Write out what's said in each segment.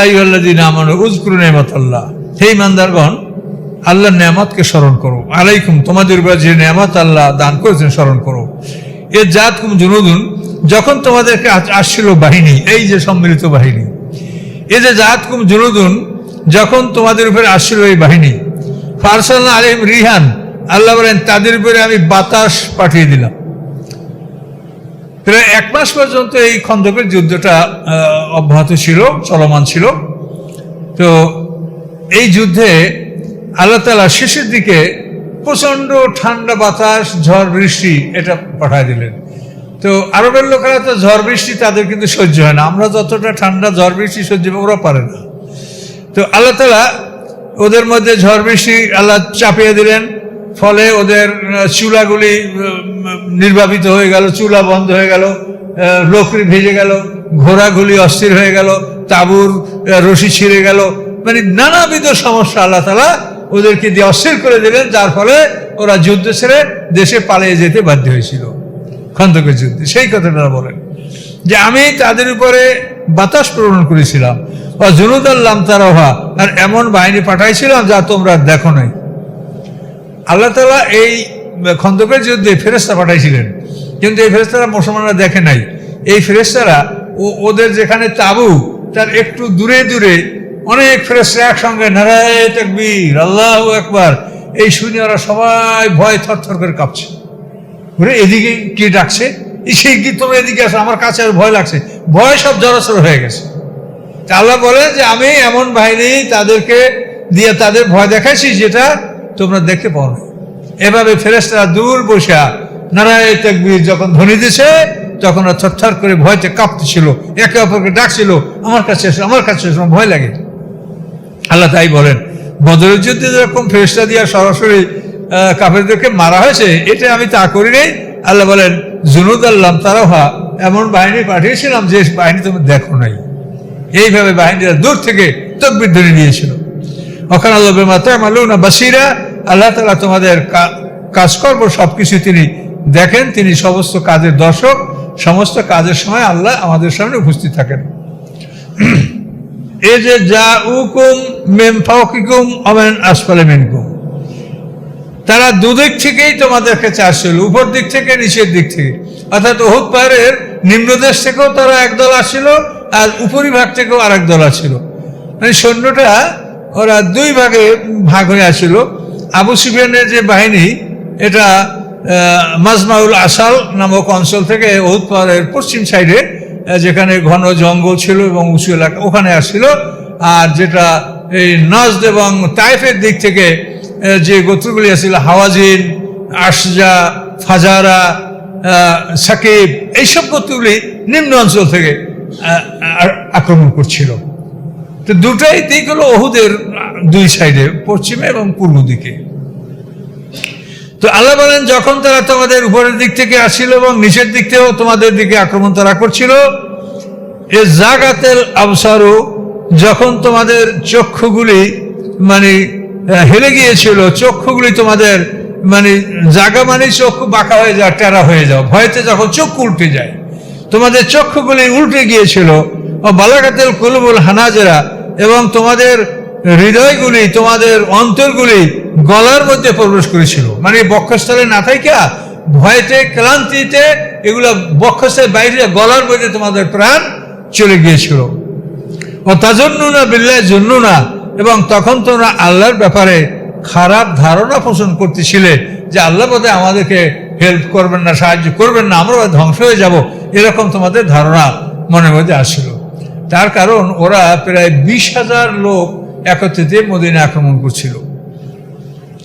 আইয়ুহাল্লাযীনা আমানু উযকুরু নি'মাতাল্লাহ, হে ঈমানদারগণ আল্লাহর নেয়ামতকে স্মরণ করো। আলাইকুম, তোমাদের উপর যে নেয়ামত আল্লাহ দান করেছেন স্মরণ করো। এ জাতকুম জুনুদুন, যখন তোমাদেরকে আসছিল বাহিনী, এই যে সম্মিলিত বাহিনী, এই যে জাতকুম জুনুদুন, যখন তোমাদের উপরে আসছিল এই বাহিনী, ফারসালনা আলাইহিম রিহান, আল্লাহ বলেন তাদের উপরে আমি বাতাস পাঠিয়ে দিলাম। প্রায় 1 মাস পর্যন্ত এই খন্দকের যুদ্ধটা অব্যাহত ছিল, চলমান ছিল। তো এই যুদ্ধে আল্লাহ তাআলা শেষের দিকে প্রচণ্ড ঠান্ডা বাতাস, ঝড় বৃষ্টি এটা পাঠিয়ে দিলেন। তো আরবের লোকেরা তো ঝড় বৃষ্টি তাদের কিন্তু সহ্য হয় না, আমরা যতটা ঠান্ডা ঝড় বৃষ্টি সহ্য ওরা পারে না। তো আল্লাহ তাআলা ওদের মধ্যে ঝড় বৃষ্টি আল্লাহ চাপিয়ে দিলেন, ফলে ওদের চুলাগুলি নির্বাপিত হয়ে গেল, চুলা বন্ধ হয়ে গেল, লোকরি ভেজে গেল, ঘোড়াগুলি অস্থির হয়ে গেল, তাঁবুর রশি ছিঁড়ে গেল, মানে নানাবিধ সমস্যা আল্লাহ তাআলা ওদেরকে দিয়ে অস্থির করে দিলেন, যার ফলে ওরা যুদ্ধ ছেড়ে দেশে পালিয়ে যেতে বাধ্য হয়েছিল খন্দকের যুদ্ধে। সেই কথাটা বলেন যে আমি তাদের উপরে বাতাস প্রেরণ করেছিলাম, জুনুদান লাম তারাহা, আর এমন বাহিনী পাঠাইছিলাম যা তোমরা দেখো নাই। আল্লাহ তাআলা এই খন্দকের যুদ্ধে ফেরেশতা পাঠাইছিলেন, কিন্তু এই ফেরেশতারা মুসলমানরা দেখে নাই। এই ফেরেশতারা ওদের যেখানে তাঁবু তার একটু দূরে দূরে অনেক ফেরেশতা একসঙ্গে নারায়ে তাকবীর, আল্লাহু আকবার, এই শুনে ওরা সবাই ভয় থরথর করে কাঁপছে। ওরে এদিকে কে ডাকছে, সেই কি তোমরা এদিকে আসো, আমার কাছে আর ভয় লাগছে, ভয় সব জড়সড় হয়ে গেছে। আল্লাহ বলেন যে আমি এমন বাহিনী তাদেরকে দিয়ে তাদের ভয় দেখাইছি যেটা তোমরা দেখতে পাও না। এভাবে ফেরেশতারা দূর বসে নারায়ে তাকবীর যখন ধ্বনি দিছে, তখন ওরা থরথর করে ভয়তে কাঁপতেছিল, একে অপরকে ডাকছিল, আমার কাছে এসো, আমার কাছে এসো, ভয় লাগে। আল্লাহ তাই বলেন বদরের যুদ্ধে যেরকম ফেরেশতা দিয়া সরাসরি কাফেরদেরকে মারা হয়েছে, এটা আমি তা করি নাই। আল্লাহ বলেন জুনুদান লাম তারাহা, এমন বাহিনী পাঠিয়েছিলাম যে বাহিনী তুমি দেখো নাই। এইভাবে বাহিনীরা দূর থেকে তাকবীর ধ্বনি দিয়েছিল। ওখানে আল্লাহ বিমা তা'মালুনা বাসীরা, আল্লাহ তাআলা তোমাদের কাজকর্ম সবকিছু তিনি দেখেন, তিনি সমস্ত কাজের দর্শক, সমস্ত কাজের সময় আল্লাহ আমাদের সামনে উপস্থিত থাকেন। এই যে জাউকুম মিন ফাওকিকুম ওয়া মিন আসফালি মিনকুম, তারা দুদিক থেকেই তোমাদেরকে আসছিল, উপর দিক থেকে নিচের দিক থেকে, অর্থাৎ উহুদ পাহাড়ের নিম্নদেশ থেকেও তারা একদল আসছিল, আর উপরিভাগ থেকেও আরেক দল আসছিল। মানে সৈন্যটা ওরা 2 ভাগে ভাগ হয়ে আসছিল। আবু সুফিয়ানের যে বাহিনী, এটা মাজমাউল আসাল নামক অঞ্চল থেকে উহুদ পাহাড়ের পশ্চিম সাইডে, যেখানে ঘন জঙ্গল ছিল এবং উঁচু এলাকা, ওখানে আসছিল। আর যেটা এই নজদ এবং তায়েফের দিক থেকে যে গোত্রগুলি আসছিল, হাওয়াজিন, আশজা, ফাজারা, সাকিব, এইসব গোত্রগুলি নিম্ন অঞ্চল থেকে আক্রমণ করছিল। তো দুটাই দিক হলো উহুদের 2 সাইডে, পশ্চিমে এবং পূর্ব দিকে। তো আল্লাহ বলেন যখন তারা তোমাদের উপরের দিক থেকে আসছিল এবং নিচের দিক থেকেও তোমাদের দিকে আক্রমণ তারা করছিল, এ জাগাতেল আবসারু, যখন তোমাদের চক্ষুগুলি মানে হেলে গিয়েছিল, চক্ষুগুলি তোমাদের মানে জাগা মানে চক্ষু বাঁকা হয়ে যাওয়া, টেরা হয়ে যাও, ভয়তে যখন চক্ষু উল্টে যায়, তোমাদের চক্ষুগুলি উল্টে গিয়েছিল। ও বালাগাতেল কুলুবুল হানাজেরা, এবং তোমাদের হৃদয়গুলি, তোমাদের অন্তরগুলি গলার মধ্যে প্রবেশ করেছিল, মানে বক্ষস্থলে না থাইকা ভয়তে ক্লান্তিতে এগুলো বক্ষস্থলের বাইরে গলার মধ্যে তোমাদের প্রাণ চলে গিয়েছিল। ও তাজন্নুনা বিল্লাহি জুন্নুনা, এবং তখন তোমরা আল্লাহর ব্যাপারে খারাপ ধারণা পোষণ করতেছিলে যে আল্লাহ বোধহয় আমাদেরকে হেল্প করবেন না, সাহায্য করবেন না, আমরা ধ্বংস হয়ে যাব, এরকম তোমাদের ধারণা মনের মধ্যে আসছিল। তার কারণ ওরা প্রায় 20,000 লোক একত্রিত মদিনা আক্রমণ করছিল,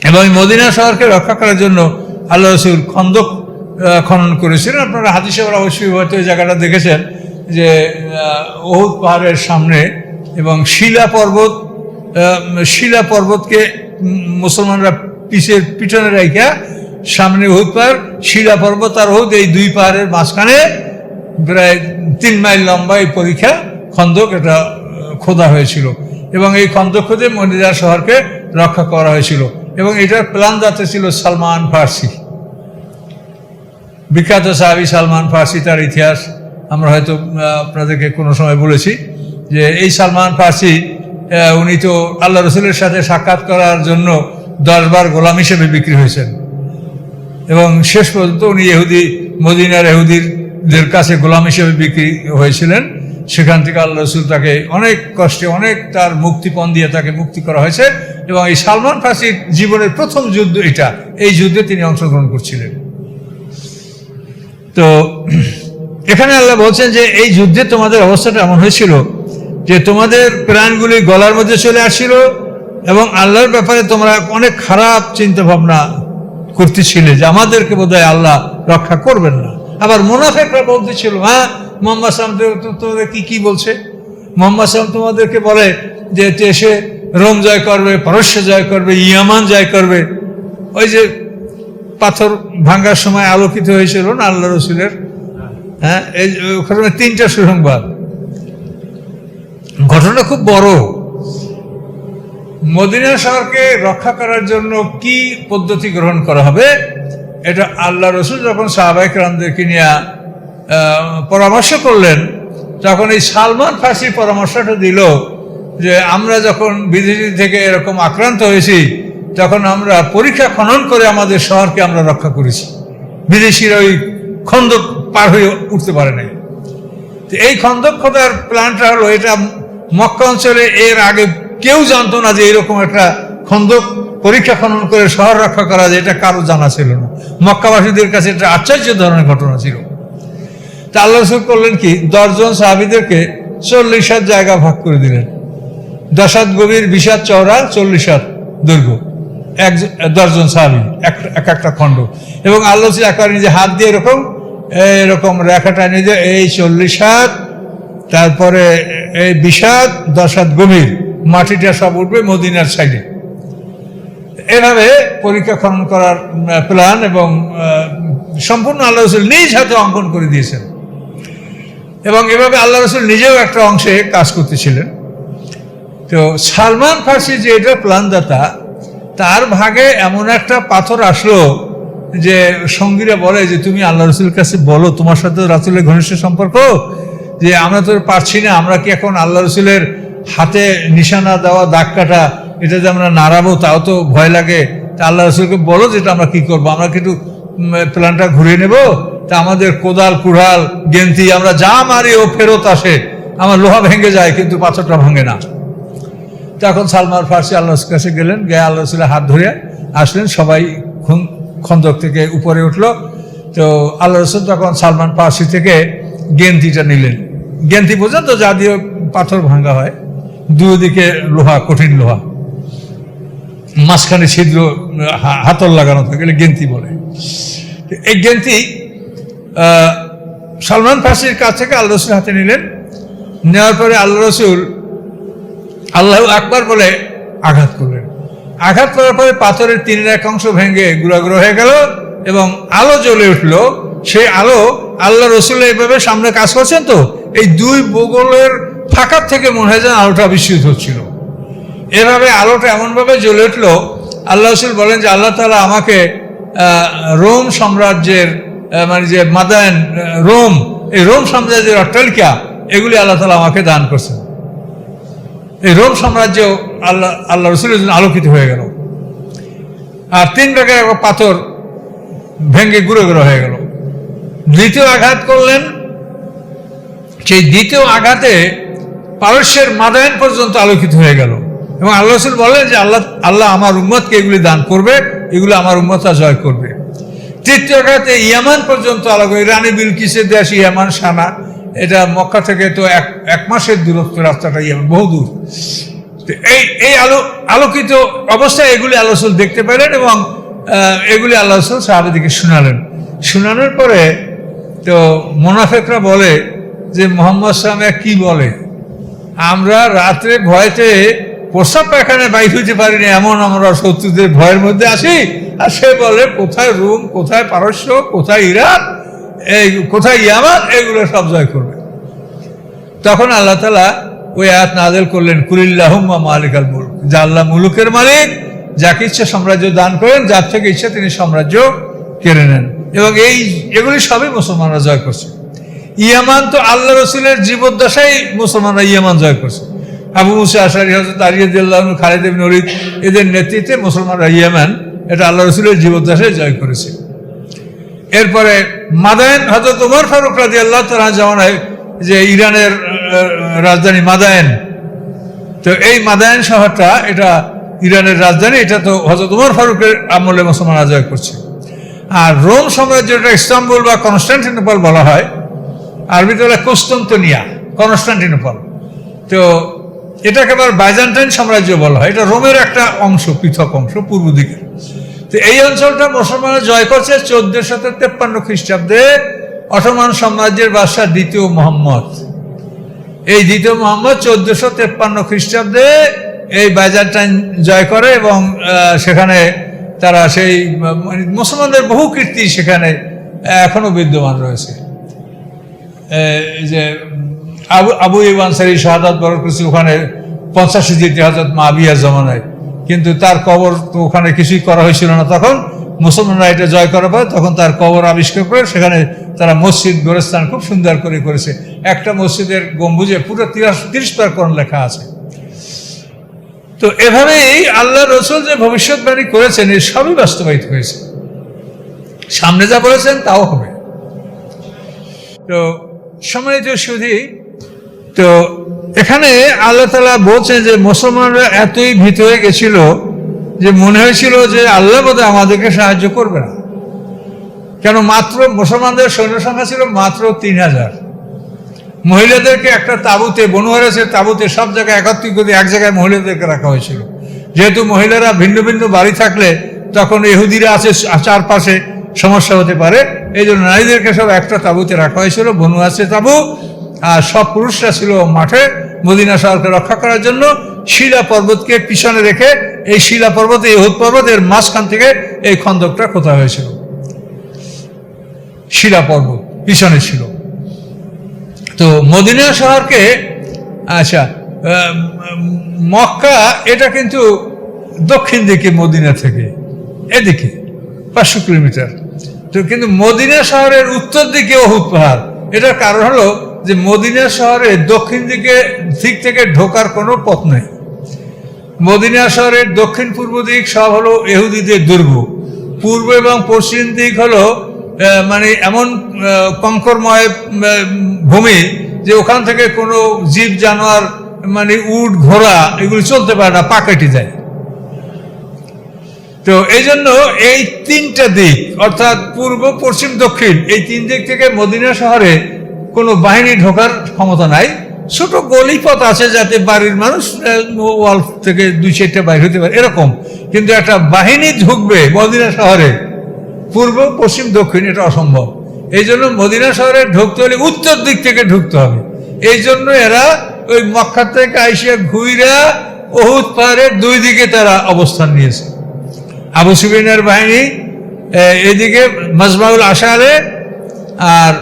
এবং মদিনা শহরকে রক্ষা করার জন্য আল্লাহ রাসূল খন্দক খনন করেছিলেন। আপনারা হাদিসে অবশ্যই হয়তো এই জায়গাটা দেখেছেন যে উহুদ পাহাড়ের সামনে এবং শিলা পর্বতকে মুসলমানরা পিছনে রাখা, সামনে উহুদ পাহাড়, শিলা পর্বত আর উহুদ, এই 2 পাহাড়ের মাঝখানে প্রায় 3 মাইল লম্বা এই পরীক্ষা খন্দক এটা খোদা হয়েছিল, এবং এই খন্দক খুঁজে মদিনা শহরকে রক্ষা করা হয়েছিল। এবং এটার প্ল্যান দাতা ছিল সালমান ফার্সি, বিখ্যাত সাহাবী সালমান ফার্সি। তার ইতিহাস আমরা হয়তো আপনাদেরকে কোনো সময় বলেছি যে এই সালমান ফার্সি উনি তো আল্লাহ রসুলের সাথে সাক্ষাৎ করার জন্য 10 বার গোলাম হিসেবে বিক্রি হয়েছেন, এবং শেষ পর্যন্ত উনি মদিনার ইহুদিদের কাছে গোলাম হিসেবে বিক্রি হয়েছিলেন। সেখান থেকে আল্লাহ রসুল তাকে অনেক কষ্টে, অনেক তার মুক্তিপণ দিয়ে তাকে মুক্তি করা হয়েছে। এবং এই সালমান ফার্সির জীবনের প্রথম যুদ্ধ এটা, এই যুদ্ধে তিনি অংশগ্রহণ করছিলেন। তো এখানে আল্লাহ বলছেন যে এই যুদ্ধে তোমাদের অবস্থাটা এমন হয়েছিল যে তোমাদের প্রাণগুলি গলার মধ্যে চলে আসছিল, এবং আল্লাহর ব্যাপারে তোমরা অনেক খারাপ চিন্তা ভাবনা করতেছিলে যে আমাদেরকে বোধহয় আল্লাহ রক্ষা করবেন না। আবার মুনাফিকরা বলতেছিল, হ্যাঁ মোহাম্মদ সাল্লাম তোমাদের কি বলছে, মোহাম্মদ সাল্লাম তোমাদেরকে বলে যে এসে রোম জয় করবে, পারস্য জয় করবে, ইয়ামান জয় করবে। ওই যে পাথর ভাঙ্গার সময় আলোকিত হয়েছিল না আল্লাহ রসুলের, হ্যাঁ, এই ওখানে 3টা সুসংবাদ। ঘটনা খুব বড়। মদিনা শহরকে রক্ষা করার জন্য কি পদ্ধতি গ্রহণ করা হবে, এটা আল্লাহ রসুল যখন সাহাবায়ে কেরামদেরকে নিয়ে পরামর্শ করলেন, তখন এই সালমান ফার্সি পরামর্শটা দিল যে আমরা যখন বিদেশি থেকে এরকম আক্রান্ত হয়েছি, তখন আমরা পরীক্ষা খনন করে আমাদের শহরকে আমরা রক্ষা করেছি। বিদেশিরা ওই খন্দক পার হয়ে উঠতে পারে নাই। তো এই খন্দক খোদার প্ল্যানটা হলো, এটা মক্কা অঞ্চলে এর আগে কেউ জানতো না যে এরকম একটা খন্দক পরীক্ষা খনন করে শহর রক্ষা করা যায়, এটা কারো জানা ছিল না। মক্কাবাসীদের কাছে এটা আশ্চর্য ধরনের ঘটনা ছিল। তা আল্লাহ রাসূল করলেন কি, 10 জন সাহাবীদেরকে 40 হাত জায়গা ভাগ করে দিলেন। 10 হাত গভীর, 20 হাত চওড়া, 40 হাত দৈর্ঘ্য, 10 জন সাহাবী একটা খণ্ড। এবং আল্লাহ রাসূল একবার নিজে হাত দিয়ে এরকম রেখাটা নিজে এই 40 হাত, তারপরে এই 20 হাত, 10 হাত গভীর, মাটিটা সব উঠবে মদিনার সাইডে। এভাবে পরীক্ষা খনন করার প্ল্যান এবং সম্পূর্ণ আল্লাহ রাসূল নিজ হাতে অঙ্কন করে দিয়েছেন। এবং এভাবে আল্লাহ রাসূল নিজেও একটা অংশে কাজ করতেছিলেন। তো সালমান ফার্সি যে এটা প্ল্যানদাতা, তার ভাগে এমন একটা পাথর আসলো যে সঙ্গীরা বলে যে তুমি আল্লাহ রাসূলের কাছে বলো, তোমার সাথে রাসূলের ঘনিষ্ঠ সম্পর্ক, যে আমরা তো পারছি না, আমরা কি এখন আল্লাহ রাসূলের হাতে নিশানা দেওয়া দাগ কাটা এটা যে আমরা নাড়াবো, তাও তো ভয় লাগে। তা আল্লাহ রাসূলকে বলো যেটা আমরা কি করবো, আমরা কিন্তু প্ল্যানটা ঘুরিয়ে নেব। তা আমাদের কোদাল, কুড়াল, গেন্তি আমরা যা মারি ও ফেরত আসে, আমার লোহা ভেঙে যায় কিন্তু পাথরটা ভাঙে না। তখন সালমান ফার্সি আল্লাহর কাছে গেলেন, গিয়ে আল্লাহ রাসূলের হাত ধরে আসলেন, সবাই খন্দক থেকে উপরে উঠলো। তো আল্লাহ রাসূল তখন সালমান ফার্সি থেকে গেন্তিটা নিলেন। গেন্তি বোঝেন তো, যা দিয়ে পাথর ভাঙা হয়, দুদিকে লোহা, কঠিন লোহা, মাঝখানে ছিদ্র, হাতল লাগানো থাকে, গেন্তি বলে। এই গেন্তি সালমান ফার্সির কাছ থেকে আল্লাহ রাসূল হাতে নিলেন। নেওয়ার পরে আল্লাহ রাসূল আল্লাহু আকবার বলে আঘাত করলেন। আঘাত করার পরে পাথরের 3-1 অংশ ভেঙে গুঁড়ো হয়ে গেল এবং আলো জ্বলে উঠল। সেই আলো আল্লাহ রাসূল এইভাবে সামনে কাজ করছেন, তো এই 2 বগলের ফাঁকার থেকে মনে হয় যেন আলোটা বিস্মিত হচ্ছিল। এভাবে আলোটা এমনভাবে জ্বলে উঠল, আল্লাহ রাসূল বলেন যে আল্লাহ তাআলা আমাকে রোম সাম্রাজ্যের মানে যে মাদায়েন রোম, এই রোম সাম্রাজ্যের অট্টালিকা, এগুলি আল্লাহ তাআলা আমাকে দান করছেন। এই রোম সাম্রাজ্য আল্লাহ রাসূলের জন্য আলোকিত হয়ে গেল। আর 3 জায়গায় পাথর ভেঙে গুঁড়ো হয়ে গেল। দ্বিতীয় আঘাত করলেন, সেই দ্বিতীয় আঘাতে পারস্যের মাদায়েন পর্যন্ত আলোকিত হয়ে গেল। এবং আল্লাহ রাসূল বলেন যে আল্লাহ আমার উম্মতকে এগুলি দান করবে, এগুলো আমার উম্মতরা জয় করবে। তৃতীয় আঘাতে ইয়ামান পর্যন্ত আলোক, রানী বিলকিসের দেশ ইয়ামান, সানা, এটা মক্কা থেকে তো 1 মাসের দূরত্ব রাস্তাটা, ইয়ামান বহু দূর। এই আলোকিত অবস্থায় এগুলি আল্লাহ রাসূল দেখতে পেলেন এবং এগুলি আল্লাহ রাসূল সাহাবাদেরকে শোনালেন। শোনানোর পরে তো মুনাফিকরা বলে যে মুহাম্মদ সাল্লাল্লাহু আলাইহি কি বলে, আমরা রাত্রে ভয়তে প্রস্রাব পায়খানে বাইর হইতে পারিনি, এমন আমরা শত্রুদের ভয়ের মধ্যে আসি, আর সে বলে কোথায় রোম, কোথায় পারস্য, কোথায় ইরাক, কোথায় ইয়ামান, এগুলো সব জয় করবে। তখন আল্লাহ তাআলা ওই আয়াত নাযিল করলেন, কুলিল্লাহুম্মা মালিকাল মুলক, যে আল্লাহ মুলুকের মালিক, যাকে ইচ্ছা সাম্রাজ্য দান করেন, যার থেকে ইচ্ছা তিনি সাম্রাজ্য কেড়ে নেন। এবং এগুলি সবই মুসলমানরা জয় করছে। ইয়ামান তো আল্লাহ রসুলের জীবদ্দশায় মুসলমানরা ইয়ামান জয় করছে। আবু মুসা আশারী, হযরত আলী রাদিয়াল্লাহু আনহু, খালিদ ইবনে ওলীদ এদের নেতৃত্বে মুসলমানরা ইয়ামান এটা আল্লাহ রসুলের জীবদ্দশায় জয় করেছে। এরপরে মাদায়েন, হযরত ওমর ফারুক রাদিয়াল্লাহু তাআলা জামানায় যে ইরানের রাজধানী মাদায়েন, তো এই মাদায়েন শহরটা এটা ইরানের রাজধানী, এটা তো হযরত ওমর ফারুকের আমলে মুসলমানরা জয় করছে। আর রোম সাম্রাজ্যটা ইস্তাম্বুল বা কনস্টান্টিনোপল বলা হয়, আরবিতে বলে কুস্তন্তনিয়া, কনস্টান্টিনোপল। তো এটাকে আবার বাইজেন্টাইন সাম্রাজ্য বলা হয়, এটা রোমের একটা অংশ, পৃথক অংশ পূর্ব দিকে। তো এই অঞ্চলটা মুসলমানরা জয় করছে 1453 খ্রিস্টাব্দে অটোমান সাম্রাজ্যের বাদশাহ দ্বিতীয় মোহাম্মদ। এই দ্বিতীয় মোহাম্মদ 1453 খ্রিস্টাব্দে এই বাইজেন্টাইন জয় করে এবং সেখানে তারা সেই মুসলমানদের বহু কীর্তি সেখানে এখনো বিদ্যমান রয়েছে। যে আবু আইয়ুব আনসারী শাহাদাত বরণ করেছে ওখানে 85 হিজরিতে হযরত মুআবিয়ার জামানায়, কিন্তু তার কবর তো ওখানে কিছুই করা হয়েছিল না। তখন মুসলমানরা এটা জয় করার পর তখন তার কবর আবিষ্কার করে সেখানে তারা মসজিদ গোরস্থান খুব সুন্দর করে করেছে। একটা মসজিদের গম্বুজে পুরো 30 বার কোরআন লেখা আছে। তো এভাবেই আল্লাহ রসুল যে ভবিষ্যৎবাণী করেছেন এই সবই বাস্তবায়িত হয়েছে, সামনে যা বলেছেন তাও হবে। তো সম্মানিত সুধী, তো এখানে আল্লাহ তাআলা বলছেন যে মুসলমানরা এতই ভীত হয়ে গেছিল যে মনে হয়েছিল যে আল্লাহ বোধহয় আমাদেরকে সাহায্য করবে না। কেন, মাত্র মুসলমানদের সৈন্য সংখ্যা ছিল মাত্র 3000। মহিলাদেরকে একটা তাঁবুতে, বনু হারেসের তাঁবুতে সব জায়গায় একত্রিত করে এক জায়গায় মহিলাদেরকে রাখা হয়েছিল। যেহেতু মহিলারা ভিন্ন ভিন্ন বাড়ি থাকলে তখন ইহুদিরা আছে চারপাশে, সমস্যা হতে পারে, এই জন্য নারীদেরকে সব একটা তাঁবুতে রাখা হয়েছিল, বনু হারেসের তাঁবু। আর সব পুরুষরা ছিল মাঠে মদিনা শহরকে রক্ষা করার জন্য। শিলা পর্বতকে পিছনে রেখে, এই শিলা পর্বত, এই উহুদ পর্বতের মাঝখান থেকে এই খন্দকটা খোঁড়া হয়েছিল। শিলা পর্বত পিছনে ছিল। তো মদিনা শহরকে, আচ্ছা, মক্কা এটা কিন্তু দক্ষিণ দিকে মদিনা থেকে, এদিকে 500 কিলোমিটার। তো কিন্তু মদিনা শহরের উত্তর দিকে উহুদ পাহাড়। এটার কারণ হলো যে মদিনা শহরের দক্ষিণ দিক থেকে ঢোকার কোনো পথ নেই। মদিনা শহরের দক্ষিণ পূর্ব দিক সব হলো ইহুদিদের দুর্গ, পূর্ব এবং পশ্চিম দিক হলো মানে এমন কঙ্করময় ভূমি যে ওখান থেকে কোনো জীব জানোয়ার, মানে উট ঘোড়া এগুলি চলতে পারে না, পা কেটে যায়। তো এই জন্য এই 3টা দিক, অর্থাৎ পূর্ব, পশ্চিম, দক্ষিণ, এই 3 দিক থেকে মদিনা শহরে কোনো বাহিনী ঢোকার ক্ষমতা নাই। ছোট গলিপথ আছে যাতে বাড়ির মানুষ ওয়াল থেকে 2-4টা বাইর হতে পারে এরকম, কিন্তু একটা বাহিনী ঢুকবে মদিনা শহরে পূর্ব, পশ্চিম, দক্ষিণ, এটা অসম্ভব। এই জন্য মদিনা শহরে ঢুকতে হলে উত্তর দিক থেকে ঢুকতে হবে। এই জন্য এরা ওই মক্কা থেকে আইসা ঘুইরা উহুদ পাহাড়ের 2 দিকে তারা অবস্থান নিয়েছে। আবু সুফিয়ানের বাহিনী এদিকে মাজমাউল আশারে, আর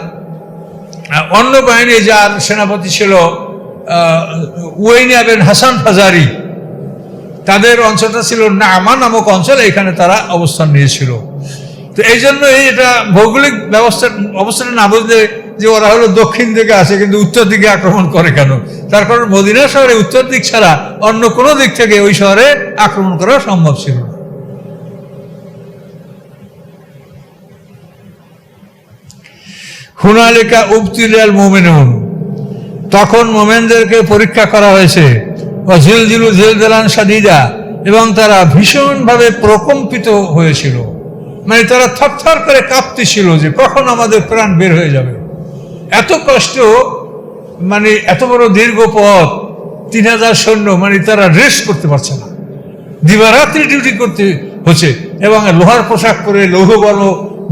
অন্য বাহিনী যার সেনাপতি ছিল উয়াইনা বিন হাসান ফাজারি, তাদের অঞ্চলটা ছিল নামা নামক অঞ্চল, এখানে তারা অবস্থান নিয়েছিল। তো এই জন্য এটা ভৌগোলিক অবস্থাটা না বুঝলে যে ওরা হলো দক্ষিণ দিকে আসে কিন্তু উত্তর দিকে আক্রমণ করে কেন, তার কারণ মদিনা শহরে উত্তর দিক ছাড়া অন্য কোনো দিক থেকে ওই শহরে আক্রমণ করা সম্ভব ছিল না। হুনালিকা উবতুলিয়াল মুমিনুন, তখন মোমেনদেরকে পরীক্ষা করা হয়েছে। জিলজিলু জিলজালান শাদীদা, এবং তারা ভীষণভাবে প্রকম্পিত হয়েছিল, মানে তারা থরথর করে কাঁপতেছিল যে কখন আমাদের প্রাণ বের হয়ে যাবে। এত কষ্ট, মানে এত বড় দীর্ঘ পথ, 3000 সৈন্য, মানে তারা রেস্ট করতে পারছে না, দিবারাত্রি ডিউটি করতে হচ্ছে। এবং লোহার পোশাক পরে, লৌহ বর্ম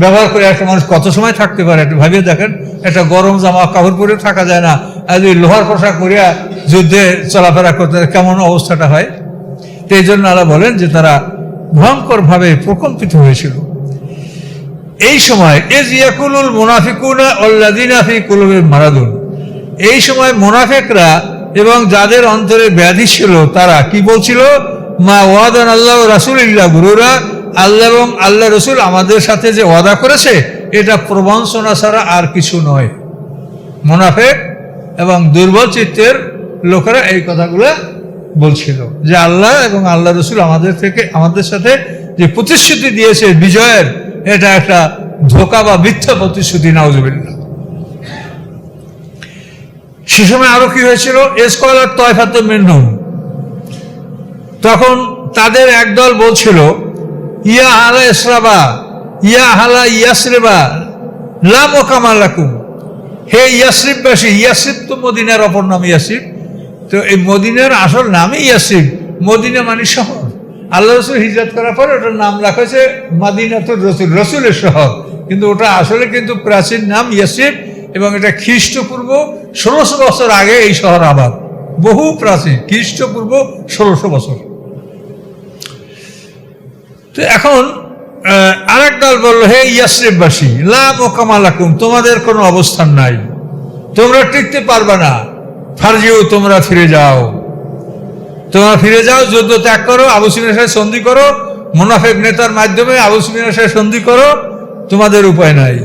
ব্যবহার করে একটা মানুষ কত সময় থাকতে পারে একটু ভাবিয়ে দেখেন। একটা গরম জামা কাপড় পরে থাকা যায় না, আর ওই লোহার পোশাক পরিয়া যুদ্ধে চলাফেরা করতে কেমন অবস্থাটা হয়। তো এই জন্য আল্লাহ বলেন যে তারা ভয়ঙ্করভাবে প্রকম্পিত হয়েছিল। এই সময় ইয়াকুলুল মুনাফিকুনা আল্লাযিনা ফি কুলুবিহিম মারাদুন, এই সময় মুনাফিকরা এবং যাদের অন্তরে ব্যাধি ছিল তারা কি বলছিল, মা ওয়াদান আল্লাহ রাসূলিল্লাহ গুরুরা, আল্লাহ এবং আল্লাহ রসুল আমাদের সাথে যে ওয়াদা করেছে এটা প্রবঞ্চনা ছাড়া আর কিছু নয়। মুনাফিক এবং দুর্বল চিত্তের লোকেরা এই কথাগুলো বলছিল যে আল্লাহ এবং আল্লাহ রসুল আমাদের সাথে যে প্রতিশ্রুতি দিয়েছে বিজয়ের, এটা একটা ধোঁকা বা মিথ্যা প্রতিশ্রুতি, নাউজুবিল্লাহ। সে সময় আরো কি হয়েছিল, ইসকালাত তায়ফাতুম মিনহুম, তখন তাদের একদল বলছিল ইয়া আহলা ইসরাবা, ইয়া আহলা ইয়াসরিবা লা মুকামা লাকুম, হে ইয়াসরিববাসী। ইয়াসরিব তো মদিনার অপর নাম ইয়াসরিব, তো এই মদিনার আসল নামই ইয়াসরিব। মদিনা মানে শহর, আল্লাহ রসুল হিজরত করার পর ওটার নাম রাখা হয়েছে মাদিনাতুর রসুল, রসুলের শহর, কিন্তু ওটা আসলে কিন্তু প্রাচীন নাম ইয়াসরিব, এবং এটা খ্রিস্টপূর্ব 1600 বছর আগে এই শহর আবাদ, বহু প্রাচীন, খ্রিস্টপূর্ব 1600 বছর। তো এখন আরেক দল বলল হে ইয়াসরিববাসী লা মুকামা লাকুম, তোমাদের কোনো অবস্থান নাই, তোমরা টিকতে পারবে না, ফারজিউ, তোমরা ফিরে যাও, যুদ্ধ ত্যাগ করো, আবু সুফিয়ানের সাথে সন্ধি করো, মুনাফিক নেতার মাধ্যমে আবু সুফিয়ানের সাথে সন্ধি করো, তোমাদের উপায় নাই।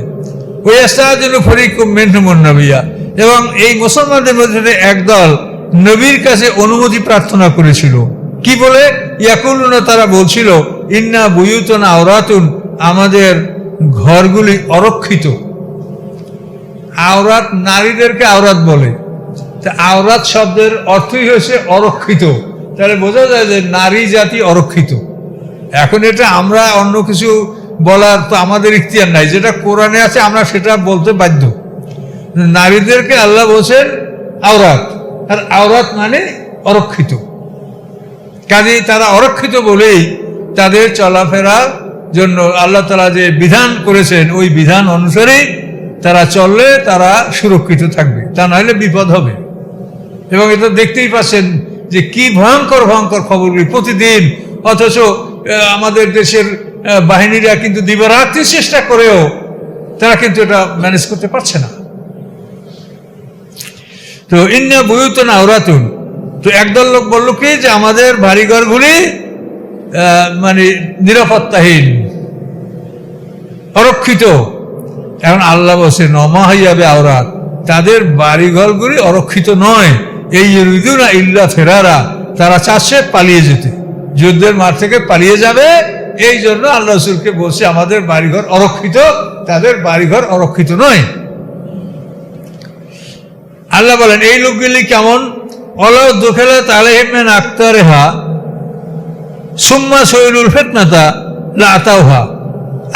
ওয়াস্তাযিনু ফারিকুম মিনহুমুন নবিয়্যা, এবং এই মুসলমানদের মধ্যে একদল নবীর কাছে অনুমতি প্রার্থনা করেছিল, কি বলে, ইয়াকুলুনা, তারা বলছিল ইন্না বুয়ুতুনা আওরাতুন, আমাদের ঘরগুলি অরক্ষিত। আওরাত, নারীদেরকে আওরাত বলে, আওরাত শব্দের অর্থই হয়েছে অরক্ষিত, তাহলে বোঝা যায় যে নারী জাতি অরক্ষিত। এখন এটা আমরা অন্য কিছু বলার তো আমাদের ইখতিয়ার নাই, যেটা কোরআনে আছে আমরা সেটা বলতে বাধ্য। নারীদেরকে আল্লাহ বলছেন আওরাত, আর আওরাত মানে অরক্ষিত, কাজে তারা অরক্ষিত বলেই তাদের চলাফেরার জন্য আল্লাহ তাআলা যে বিধান করেছেন ওই বিধান অনুসারে তারা চললে তারা সুরক্ষিত থাকবে, তা নাহলে বিপদ হবে। এবং এটা দেখতেই পাচ্ছেন যে কি ভয়ঙ্কর ভয়ঙ্কর খবরগুলি প্রতিদিন, অথচ আমাদের দেশের বাহিনীরা কিন্তু দিবারাত্রি চেষ্টা করেও তারা কিন্তু এটা ম্যানেজ করতে পারছে না। তো ইন্না বুয়ুতুনা আওরাতুন, তো একদল লোক বলল কি যে আমাদের বাড়িঘরগুলি মানে নিরাপত্তাহীন, অরক্ষিত। এখন আল্লাহ বলছে নমা হইয়াবে আওরাত, তাদের বাড়িঘরগুলি অরক্ষিত নয়, এই ইউরিদুনা ইল্লা ফেরারা, তারা চাচ্ছে পালিয়ে যেতে, যুদ্ধের মাঠ থেকে পালিয়ে যাবে, এই জন্য আল্লাহ রাসূলকে বলছে আমাদের বাড়িঘর অরক্ষিত, তাদের বাড়িঘর অরক্ষিত নয়। আল্লাহ বলেন এই লোকগুলি কেমন, ওয়ালাউ দুখিলাত আলাইহিম মিন আকতারিহা সুম্মা সুইলুল ফিতনাতা লা আতাউহা,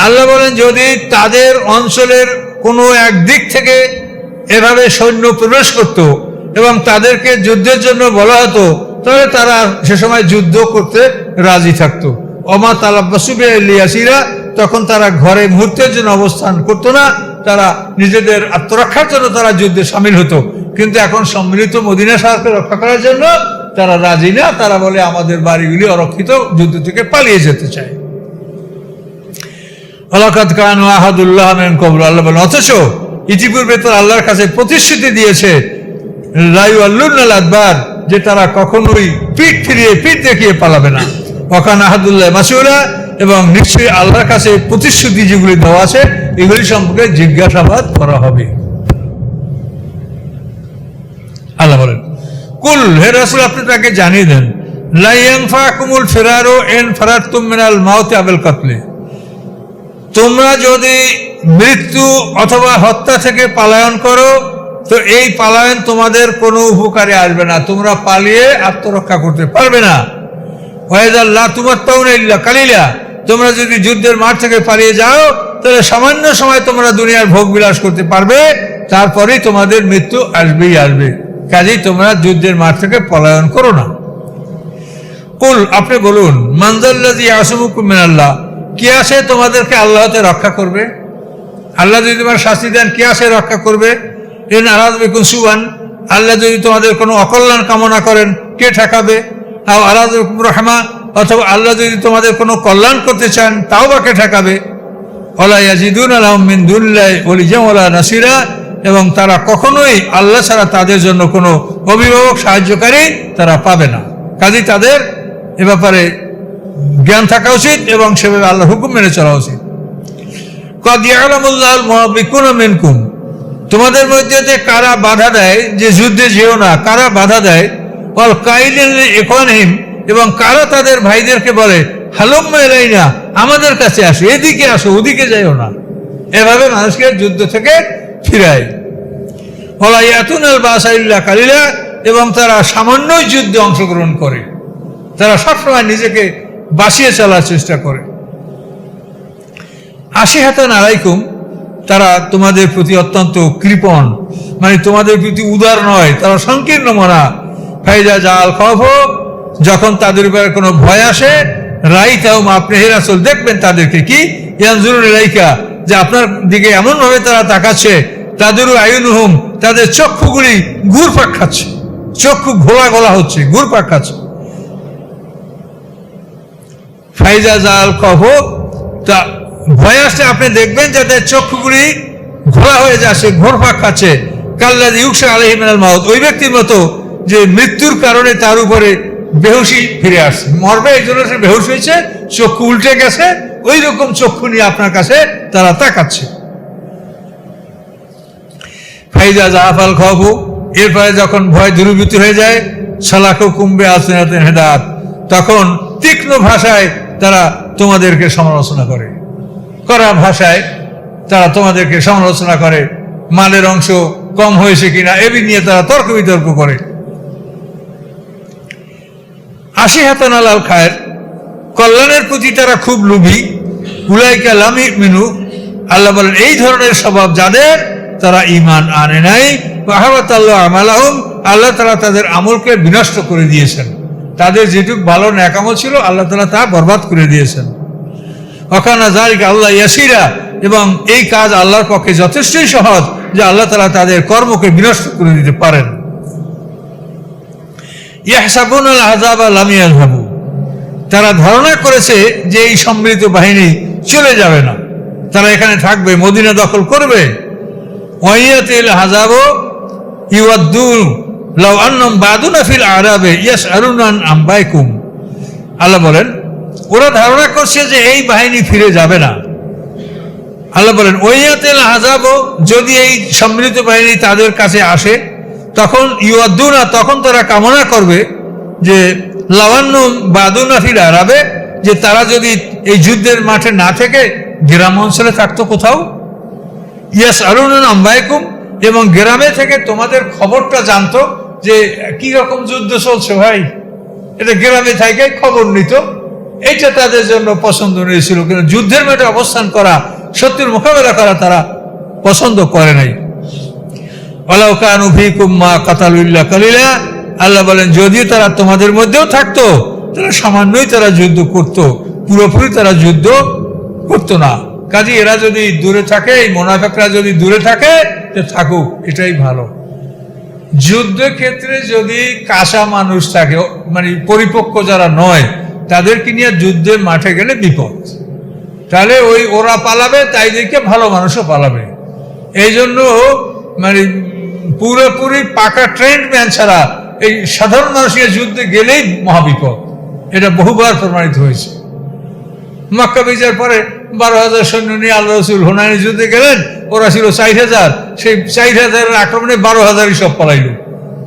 আল্লাহ বলেন যদি তাদের অঞ্চলের কোনো এক দিক থেকে এভাবে সৈন্য প্রবেশ করত এবং তাদেরকে যুদ্ধের জন্য বলা হতো, তাহলে তারা সে সময় যুদ্ধ করতে রাজি থাকতো। ওমা তালাব্বাসু বিল-ইয়াসিরা, তখন তারা ঘরে মুহূর্তের জন্য অবস্থান করতো না, তারা নিজেদের আত্মরক্ষার জন্য তারা যুদ্ধে সামিল হতো। কিন্তু এখন সম্মিলিত মদিনা শহরকে রক্ষা করার জন্য তারা রাজি না, তারা বলে আমাদের বাড়িগুলি অরক্ষিত, যুদ্ধ থেকে পালিয়ে যেতে চায়। ওয়ালাকাদ কানু আহাদুল্লাহ মিন ক্বাবল, আল্লাহ বলেন অথচ ইতিপূর্বে তারা আল্লাহর কাছে প্রতিশ্রুতি দিয়েছে লা ইউআল্লুনাল আদবার, যে তারা কখনোই পিঠ দেখিয়ে পালাবে না। ওয়াকানা আহাদুল্লাহ মাসউলা, এবং নিশ্চয়ই আল্লাহর কাছে প্রতিশ্রুতি যেগুলি দেওয়া আছে এগুলি সম্পর্কে জিজ্ঞাসাবাদ করা হবে। আল্লাহ বলেন কুল, হে রাসূল আপনি তাকে জানিয়ে দেন, লা ইয়ানফাকুমুল ফিরারু ইন ফারারতুম মিনাল মাউতি আবিল কাতলি, তোমরা যদি মৃত্যু অথবা হত্যা থেকে পলায়ন করো তো এই পলায়ন তোমাদের কোনো উপকারে আসবে না, তোমরা পালিয়ে আত্মরক্ষা করতে পারবে না। ওয়াইদাল্লাহ তুমাত্তাউনা ইল্লা কালিলা, তোমরা যদি যুদ্ধের মাঠ থেকে পালিয়ে যাও তাহলে সামান্য সময় তোমরা দুনিয়ার ভোগ বিলাস করতে পারবে, তারপরেই তোমাদের মৃত্যু আসবেই আসবে। কাজেই তোমরা যুদ্ধের মাঠ থেকে পলায়ন করো না। কুল, আপনি বলুন, মানজাল্লাযী ইয়াসুমুকুম মিনাল্লাহ, কে আছে তোমাদেরকে আল্লাহ হতে রক্ষা করবে? আল্লাহ যদি তোমার শাস্তি দেন কে আছে রক্ষা করবে? ইন আরাদা বিকুম সুআন, আল্লাহ যদি তোমাদের কোনো অকল্যাণ কামনা করেন কে ঠেকাবে? আও আরাদা বিকুম রাহমা, অথবা আল্লাহ যদি তোমাদের কোনো কল্যাণ করতে চান তাও বা কে ঠেকাবে? ওয়ালা ইয়াজিদুনা লাহুম মিন দুনিল্লাহি ওয়ালিয়্যান ওয়ালা নাসিরা, এবং তারা কখনোই আল্লাহ ছাড়া তাদের জন্য কোনো অভিভাবক সাহায্যকারী তারা পাবে না। কাজেই তাদের এ ব্যাপারে জ্ঞান থাকা উচিত এবং সেভাবে আল্লাহর হুকুম মেনে চলা উচিত। কদ ইয়ালামুল্লাহুল মুআবিকুনা মিনকুম, তোমাদের মধ্যে যে কারা বাধা দেয় যে যুদ্ধে যেও না, কারা বাধা দেয়, বল কাইলিন ইখওয়ানহিম, এবং কারা তাদের ভাইদেরকে বলে হালুম্মা ইলাইনা, আমাদের কাছে আসো, এদিকে আসো, ওদিকে যাইও না। এভাবে মানুষকে যুদ্ধ থেকে ফিরায়। ওয়ালা ইয়াতুনাল বাসা ইল্লা কালিলা, এবং তারা সামান্যই যুদ্ধে অংশগ্রহণ করে, তারা সবসময় নিজেকে বাঁচিয়ে চলার চেষ্টা করে। আশিহাতান আলাইকুম, তারা তোমাদের প্রতি অত্যন্ত কৃপণ, মানে তোমাদের প্রতি উদার নয়, তারা সংকীর্ণ মনা। ফাইজা জাল খৌফ, যখন তাদের উপরে কোনো ভয় আসে, রাইতাহুম, আপনি হে রাসূল দেখবেন তাদেরকে, কি ইয়ানজুরুন ইলাইকা, যে আপনার দিকে এমন ভাবে তারা তাকাচ্ছে, তাদেরও আয়ুনুহুম, তাদের চক্ষুগুলি ঘুরপাক খাচ্ছে, চক্ষু ঘোলা গোলা হচ্ছে, ঘুরপাক খাচ্ছে। ফাইজা জাল খৌফ, তা ভয় আসলে আপনি দেখবেন যাদের চক্ষুগুলি ঘোলা হয়ে যাচ্ছে, ঘোরপাক খাচ্ছে। কাল্লাযী ইউগশা আলাইহি মিনাল মাউত, ওই ব্যক্তির মতো যে মৃত্যুর কারণে তার উপরে বেহুশি ফিরে আসছে, মরবে এই জন্য সে বেহুশ হয়েছে, চক্ষু উল্টে গেছে, ওই রকম চক্ষু নিয়ে আপনার কাছে তারা তাকাচ্ছে। ফাইজা জাহাফাল খৌফু, এরপরে যখন ভয় দূরীভূত হয়ে যায়, সালাকু কুম্বে আসিনাতিন হেদাত, তখন তীক্ষ্ণ ভাষায় তারা তোমাদেরকে সমালোচনা করে, কড়া ভাষায় তারা তোমাদেরকে সমালোচনা করে, মালের অংশ কম হয়েছে কিনা এবি নিয়ে তারা তর্ক বিতর্ক করে। আশিহাতান আলাল খায়ের, কল্যাণের প্রতি তারা খুব লোভী। উলাইকা লাম ইউমিনু, আল্লাহ বলেন এই ধরনের স্বভাব যাদের, তারা ঈমান আনে নাই। ওয়াহাবাতাল্লাহু আমালাহুম, আল্লাহ তাআলা তাদের আমলকে বিনষ্ট করে দিয়েছেন, তাদের যেটুকু ভালো নেক আমল ছিল আল্লাহ তাআলা তা বরবাদ করে দিয়েছেন। ওয়াকানা যালিকা আল্লাহ ইয়াসিরা, এবং এই কাজ আল্লাহর পক্ষে যথেষ্টই সহজ যে আল্লাহ তাআলা তাদের কর্মকে বিনষ্ট করে দিতে পারেন। ইয়াহসাবুনাল আযাবা লাম ইয়াযহাবু, তারা ধারণা করেছে যে এই সম্মিলিত বাহিনী চলে যাবে না, তারা এখানে থাকবে, মদিনা দখল করবে। ওয়াইয়াতিল আযাবু ইওয়াদ্দু লাউ আন্নাম বাদুনা ফিল আরাবে ইয়াসআলুনা আন আমবাইকুম, আল্লাহ বলেন ওরা ধারণা করছে যে এই বাহিনী ফিরে যাবে না। আল্লাহ বলেন ওয়াইয়াতিল আযাবু, যদি এই সম্মিলিত বাহিনী তাদের কাছে আসে, তখন ইউয়াদ্দুনা, তখন তারা কামনা করবে যে লাওয়ান্নুম বাদুনা ফিল আরাবে, যে তারা যদি এই যুদ্ধের মাঠে না থেকে গ্রাম অঞ্চলে থাকতো কোথাও। ইয়াসআলুনা আন আমবাইকুম, এবং গ্রামে থেকে তোমাদের খবরটা জানতো যে কি রকম যুদ্ধ চলছে, ভাই এটা গ্রামে থেকে খবর নিত, এটা তাদের জন্য পছন্দ হয়েছিল। কিন্তু যুদ্ধের মাঠে অবস্থান করা, শত্রুর মোকাবেলা করা তারা পছন্দ করে নাই। ওয়ালাউ কানু ফীকুম মা কাতালু ইল্লা কালিলা, আল্লাহ বলেন যদিও তারা তোমাদের মধ্যেও থাকতো, তারা সামান্যই তারা যুদ্ধ করত, পুরোপুরি তারা যুদ্ধ করতো না। কাজে এরা যদি দূরে থাকে, এই মুনাফিকরা যদি দূরে থাকে, তো থাকুক, এটাই ভালো। যুদ্ধের ক্ষেত্রে যদি কাঁচা মানুষ থাকে, মানে পরিপক্ক যারা নয়, তাদেরকে নিয়ে যুদ্ধের মাঠে গেলে বিপদ। তাহলে ওরা পালাবে, তাই দেখে ভালো মানুষও পালাবে। এই জন্য মানে পুরোপুরি পাকা ট্রেন্ড ম্যান ছাড়া এই সাধারণ মানুষের যুদ্ধে গেলেই মহাবিপদ, এটা বহুবার প্রমাণিত হয়েছে। মক্কা বিজয়ের পরে 12,000 সৈন্য নিয়ে আল্লাহ রসুল হুনাইনের যুদ্ধে গেলেন, ওরা ছিল 40,000, সেই 40,000-এর আক্রমণে 12,000-ই সব পালাইল।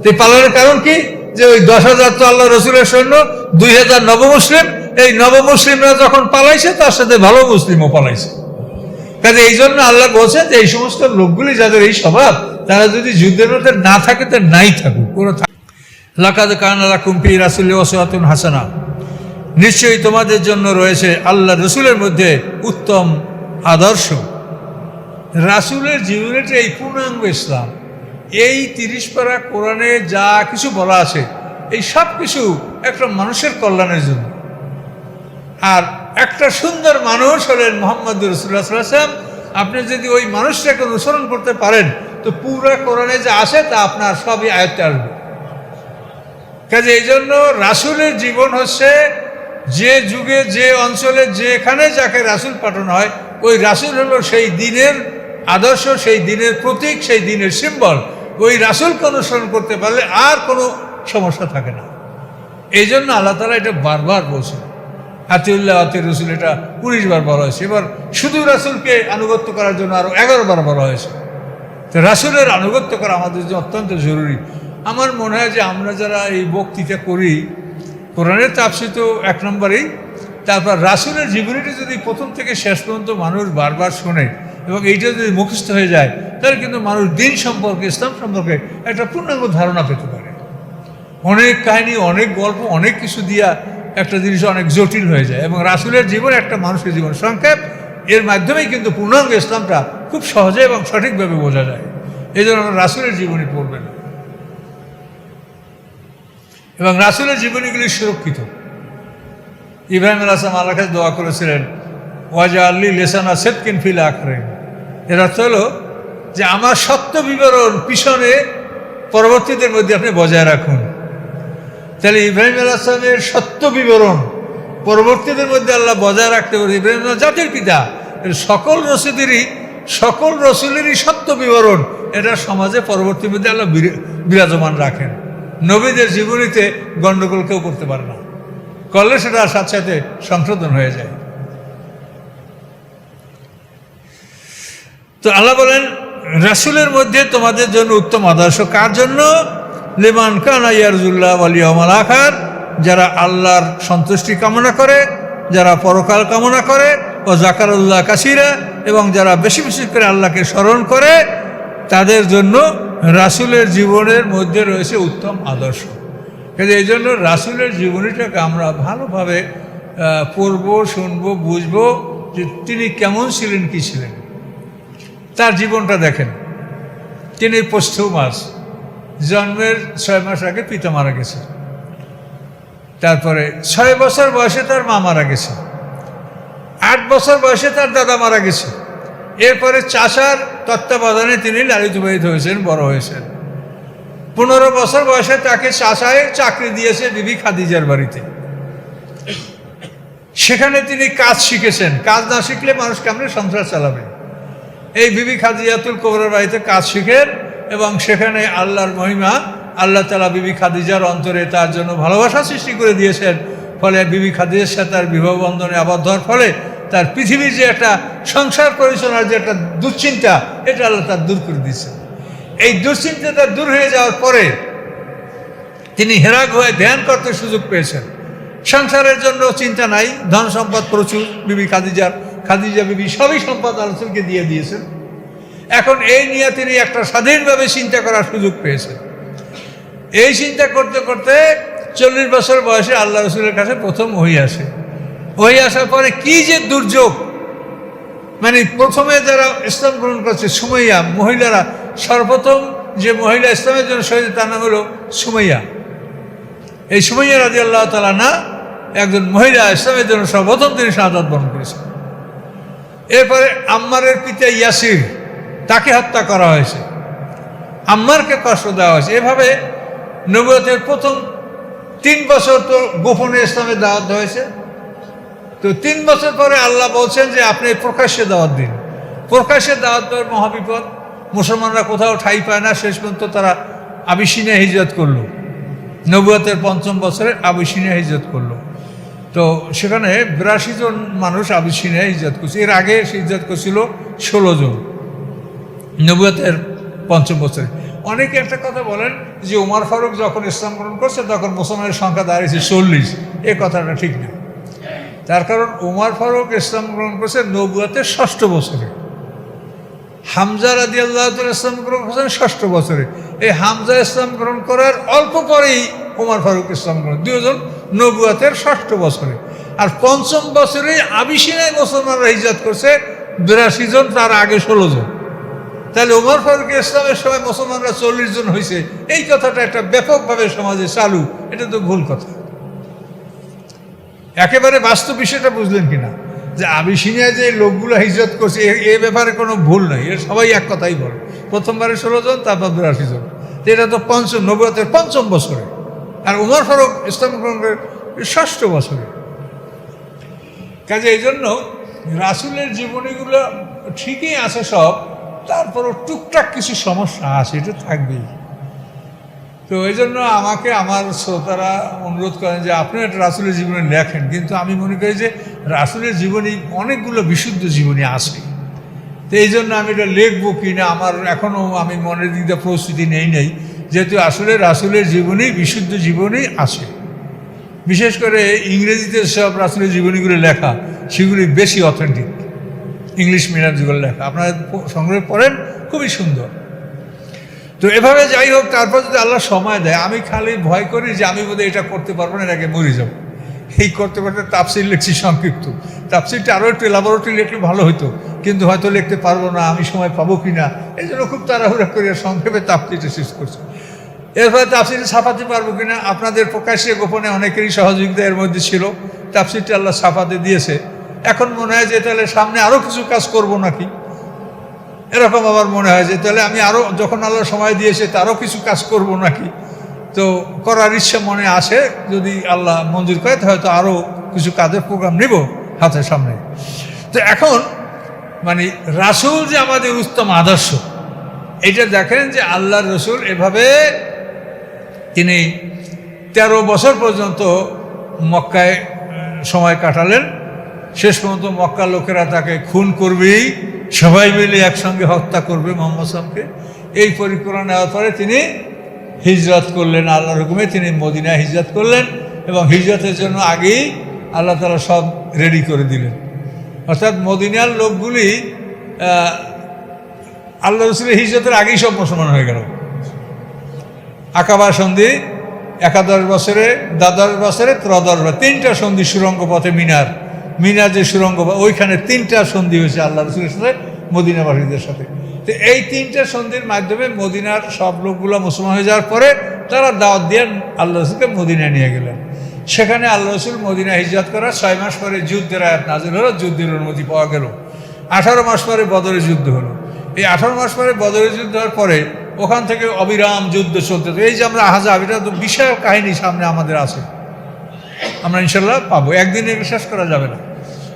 এই পালানোর কারণ কি, যে ওই 10,000 তো আল্লাহ রসুলের সৈন্য, 2,000 নবমুসলিম, এই নবমুসলিমরা যখন পালাইছে তার সাথে ভালো মুসলিমও পালাইছে। কাজে এই জন্য আল্লাহ বলছেন যে এই সমস্ত লোকগুলি যাদের এই স্বভাব, তারা যদি যুদ্ধের মধ্যে না থাকে তো নাই থাকুক, কোনো লাকাদ কানা লাকুম ফি রাসূলিল্লাহি উসওয়াতুন হাসানা, নিশ্চয়ই তোমাদের জন্য রয়েছে আল্লাহ রসুলের মধ্যে উত্তম আদর্শ। রাসূলের জীবনেটা এই পূর্ণাঙ্গ ইসলাম। এই 30 পারা কোরআনে যা কিছু বলা আছে, এই সব কিছু একটা মানুষের কল্যাণের জন্য। আর একটা সুন্দর মানুষ হলেন মুহাম্মদ রাসূলুল্লাহ সাল্লাল্লাহু আলাইহি ওয়াসাল্লাম। আপনি যদি ওই মানুষটাকে অনুসরণ করতে পারেন, তো পুরো কোরআনে যা আসে তা আপনার সবই আয়ত্তে আসবে। কাজে এই জন্য রাসূলের জীবন হচ্ছে, যে যুগে, যে অঞ্চলে, যেখানে যাকে রাসূল পাঠানো হয়, ওই রাসূল হলো সেই দিনের আদর্শ, সেই দিনের প্রতীক, সেই দিনের সিম্বল। ওই রাসূলকে অনুসরণ করতে পারলে আর কোনো সমস্যা থাকে না। এই জন্য আল্লাহ তাআলা এটা বারবার বলছেন, আতিউল্লাহ আতি রসুল, এটা 19 বার বলা হয়েছে। এবার শুধু রাসূলকে আনুগত্য করার জন্য আরো 11 বার বলা হয়েছে। তো রাসূলের আনুগত্য করা আমাদের জন্য অত্যন্ত জরুরি। আমার মনে হয় যে আমরা যারা এই বক্তৃতা করি, কোরআনের তাফসীর তো এক নম্বরেই, তারপর রাসূলের জীবনীটা যদি প্রথম থেকে শেষ পর্যন্ত মানুষ বারবার শোনে এবং এইটা যদি মুখস্থ হয়ে যায়, তাহলে কিন্তু মানুষ দিন সম্পর্কে, ইসলাম সম্পর্কে একটা পূর্ণাঙ্গ ধারণা পেতে পারে। অনেক কাহিনী, অনেক গল্প, অনেক কিছু দিয়া একটা জিনিস অনেক জটিল হয়ে যায়, এবং রাসূলের জীবন একটা মানুষের জীবন সংক্ষেপ, এর মাধ্যমেই কিন্তু পূর্ণাঙ্গ ইসলামটা খুব সহজে এবং সঠিকভাবে বোঝা যায়। এই জন্য আমরা রাসূলের জীবনী পড়বেন এবং রাসূলের জীবনীগুলি সুরক্ষিত। ইব্রাহিম আলাইহিস সালাম আল্লাহর কাছে দোয়া করেছিলেন, ওয়াজআলনি লিসানা সিদকিন ফিল আখিরিন। এর অর্থ হলো যে আমার সত্য বিবরণ পিছনে পরবর্তীদের মধ্যে আপনি বজায় রাখুন। তাহলে ইব্রাহিম আলাইহিস সালামের সত্য বিবরণ পরবর্তীদের মধ্যে আল্লাহ বজায় রাখতে পারে। ইব্রাহিম জাতির পিতা, সকল রসুলেরই সত্য বিবরণ এটা সমাজে পরবর্তীর মধ্যে আল্লাহ বিরাজমান রাখেন। নবীদের জীবনীতে গণ্ডগোল কেউ করতে পারে না, করলে সেটা সাথে সাথে সংশোধন হয়ে যায়। তো আল্লাহ বলেন, রাসূলের মধ্যে তোমাদের জন্য উত্তম আদর্শ কার জন্য? লিমান কানা ইয়ারজুল্লাহ ওয়াল ইয়াউমাল আখির, যারা আল্লাহর সন্তুষ্টি কামনা করে, যারা পরকাল কামনা করে, ও যাকারুল্লাহ কাসীরা, এবং যারা বেশি বেশি করে আল্লাহকে স্মরণ করে, তাদের জন্য রাসূলের জীবনের মধ্যে রয়েছে উত্তম আদর্শ। কিন্তু এই জন্য রাসূলের জীবনীটাকে আমরা ভালোভাবে পড়ব, শুনব, বুঝব যে তিনি কেমন ছিলেন, কি ছিলেন। তার জীবনটা দেখেন, তিনি পৌষ মাস, জন্মের 6 মাস আগে পিতা মারা গেছে। তারপরে 6 বছর বয়সে তার মা মারা গেছে। 8 বছর বয়সে তার দাদা মারা গেছে। এরপরে চাচার তত্ত্বাবধানে তিনি লালিত পালিত হয়েছেন, বড় হয়েছেন। 15 বছর বয়সে তাকে চাচায় চাকরি দিয়েছে বিবি খাদিজার বাড়িতে। সেখানে তিনি কাজ শিখেছেন। কাজ না শিখলে মানুষ কেমন সংসার চালাবে? এই বিবি খাদিজাতুল কুবরার বাড়িতে কাজ শিখেন, এবং সেখানে আল্লাহর মহিমা, আল্লাহ তাআলা বিবি খাদিজার অন্তরে তার জন্য ভালোবাসা সৃষ্টি করে দিয়েছেন। ফলে বিবি খাদিজার সাথে তার বিবাহ বন্ধনে আবদ্ধ হওয়ার ফলে তার পৃথিবীর যে একটা সংসার পরিচালনার যে একটা দুশ্চিন্তা, এটা আল্লাহ তার দূর করে দিয়েছেন। এই দুশ্চিন্তাটা দূর হয়ে যাওয়ার পরে তিনি হেরা গুহায় ধ্যান করতে সুযোগ পেয়েছেন। সংসারের জন্য চিন্তা নাই, ধন সম্পদ প্রচুর। বিবি খাদিজা বিবি সবই সম্পদ আল্লাহকে দিয়ে দিয়েছেন। এখন এই নিয়ে তিনি একটা স্বাধীনভাবে চিন্তা করার সুযোগ পেয়েছেন। এই চিন্তা করতে করতে 40 বছর বয়সে আল্লাহ রাসূলের কাছে প্রথম ওহী আসে। ওহী আসার পরে কি যে দুর্যোগ, মানে প্রথমে যারা ইসলাম গ্রহণ করছে সুমাইয়া মহিলারা, সর্বপ্রথম যে মহিলা ইসলামের জন্য শহীদ তার নাম হলো সুমাইয়া। এই সুমাইয়া রাদিয়াল্লাহু তাআলা না, একজন মহিলা ইসলামের জন্য সর্বপ্রথম তিনি শাহাদাত বরণ করেছেন। এরপরে আম্মারের পিতা ইয়াসির, তাকে হত্যা করা হয়েছে, আম্মারকে কষ্ট দেওয়া হয়েছে। এভাবে নবুয়তের প্রথম 3 বছর তো গোপনে ইসলামের দাওয়াত হয়েছে। তো 3 বছর পরে আল্লাহ বলছেন যে আপনি প্রকাশ্যে দাওয়াত দিন। প্রকাশ্যে দাওয়াত দেওয়ার মহাবিপদ, মুসলমানরা কোথাও ঠাঁই পায় না। শেষ পর্যন্ত তারা আবিসিনিয়া হিজরত করলো। নবুয়তের 5ম বছরে আবিসিনিয়া হিজরত করলো। তো সেখানে 82 জন মানুষ আবিসিনিয়া হিজরত করছে। এর আগে হিজরত করছিল 16 জন নবুয়তের 5ম বছরে। অনেকে একটা কথা বলেন যে ওমর ফারুক যখন ইসলাম গ্রহণ করছে তখন মুসলমানের সংখ্যা দাঁড়িয়েছে 40। এ কথাটা ঠিক না। তার কারণ ওমর ফারুক ইসলাম গ্রহণ করছে নবুয়তের 6ষ্ঠ বছরে। হামজা রাদিয়াল্লাহু তাআলা ইসলাম গ্রহণ করেছেন 6ষ্ঠ বছরে। এই হামজা ইসলাম গ্রহণ করার অল্প পরেই ওমর ফারুক ইসলাম গ্রহণ, 2 জন নবুয়তের 6ষ্ঠ বছরে। আর 5ম বছরেই আবিসিনিয়ায় মুসলমানরা হিজরত করছে 82 জন, তার আগে 16 জন। তাহলে ওমর ফারুক ইসলামের সময় মুসলমানরা 40 জন হয়েছে, এই কথাটা একটা ব্যাপকভাবে সমাজে চালু। এটা তো ভুল কথা। একেবারে বাস্তব বিষয়টা বুঝলেন কিনা, যে আবিসিনিয়ায় যে লোকগুলো হিজরত করছে এ ব্যাপারে কোনো ভুল নাই। এর সবাই এক কথাই বলে, প্রথমবারে 16 জন, তারপর 82 জন। এটা তো নবুয়তের 5ম বছরে, আর ওমর ফারুক ইসলাম গ্রহণের 6ষ্ঠ বছরে। কাজে এই জন্য রাসূলের জীবনীগুলো ঠিকই আছে সব, তারপরও টুকটাক কিছু সমস্যা আছে, এটা থাকবেই। তো এই জন্য আমাকে আমার শ্রোতারা অনুরোধ করেন যে আপনি একটা রাসূলের জীবনী লেখেন। কিন্তু আমি মনে করি যে রাসূলের জীবনী অনেকগুলো বিশুদ্ধ জীবনী আছে, তো এই জন্য আমি এটা লিখবো কি না আমার এখনও আমি মনের দিকে প্রস্তুতি নেই, যেহেতু আসলে রাসূলের জীবনী বিশুদ্ধ জীবনী আছে। বিশেষ করে ইংরেজিতে সব রাসূলের জীবনীগুলো লেখা, সেগুলি বেশি অথেন্টিক, ইংলিশ মিডিয়াম যেগুলো লেখা আপনারা সংগ্রহ করেন, খুবই সুন্দর। তো এভাবে যাই হোক, তারপর যদি আল্লাহ সময় দেয়, আমি খালি ভয় করি যে আমি বোধহয় এটা করতে পারবো না, এর আগে মরে যাবো। এই করতে করতে তাফসীর লিখছি সংক্ষিপ্ত, তাফসীরটা আরও একটু ল্যাবরেটরি লিখলে ভালো হতো, কিন্তু হয়তো লিখতে পারবো না, আমি সময় পাবো কি না, এই জন্য খুব তাড়াহুড়া করে সংক্ষেপে তাফসীরটা শেষ করছি। এরপরে তাফসীরটা ছাপাতে পারবো কিনা, আপনাদের প্রকাশ্যে গোপনে অনেকেরই সহযোগিতা এর মধ্যে ছিল, তাফসীরটা আল্লাহ ছাপাতে দিয়েছে। এখন মনে হয় যে তাহলে সামনে আরও কিছু কাজ করব নাকি, এরকম আবার মনে হয় যে তাহলে আমি আরও, যখন আল্লাহ সময় দিয়েছে তারও কিছু কাজ করব নাকি। তো করার ইচ্ছা মনে আসে, যদি আল্লাহ মঞ্জুর করে হয়তো আরও কিছু কাজের প্রোগ্রাম নিব হাতের সামনে। তো এখন মানে রাসূল যে আমাদের উত্তম আদর্শ, এটা দেখেন যে আল্লাহর রসুল এভাবে তিনি 13 বছর পর্যন্ত মক্কায় সময় কাটালেন। শেষ পর্যন্ত মক্কার লোকেরা তাকে খুন করবেই, সবাই মিলে একসঙ্গে হত্যা করবে মোহাম্মদ সাল্লামকে। এই পরিকল্পনা নেওয়ার পরে তিনি হিজরত করলেন, আল্লাহর হুকুমে তিনি মদিনায় হিজরত করলেন, এবং হিজরতের জন্য আগেই আল্লাহ তাআলা সব রেডি করে দিলেন। অর্থাৎ মদিনার লোকগুলি আল্লাহ রসুলের হিজরতের আগেই সব মুসলমান হয়ে গেল। আকাবা সন্ধি 11 বছরে, 12 বছরে, 13 বছরে, 3টা সন্ধি সুরঙ্গ পথে, মিনার যে সুরঙ্গ, ওইখানে 3টা সন্ধি হয়েছে আল্লাহ রসুলের সাথে মদিনাবাসীদের সাথে। তো এই 3টা সন্ধির মাধ্যমে মদিনার সব লোকগুলো মুসলমান হয়ে যাওয়ার পরে তারা দাওয়াত দিয়ে আল্লাহ রসুলকে মদিনায় নিয়ে গেলেন। সেখানে আল্লাহ রসুল মদিনা হিজরত করার 6 মাস পরে যুদ্ধের আয়াত নাযিল হলো, যুদ্ধের অনুমতি পাওয়া গেল। 18 মাস পরে বদরের যুদ্ধ হলো। এই 18 মাস পরে বদরের যুদ্ধ হওয়ার পরে ওখান থেকে অবিরাম যুদ্ধ চলতে, এই যে আমরা আহজাব, এটা তো বিশাল কাহিনী সামনে আমাদের আছে, আমরা ইনশাল্লাহ পাবো, একদিনে শেষ করা যাবে না।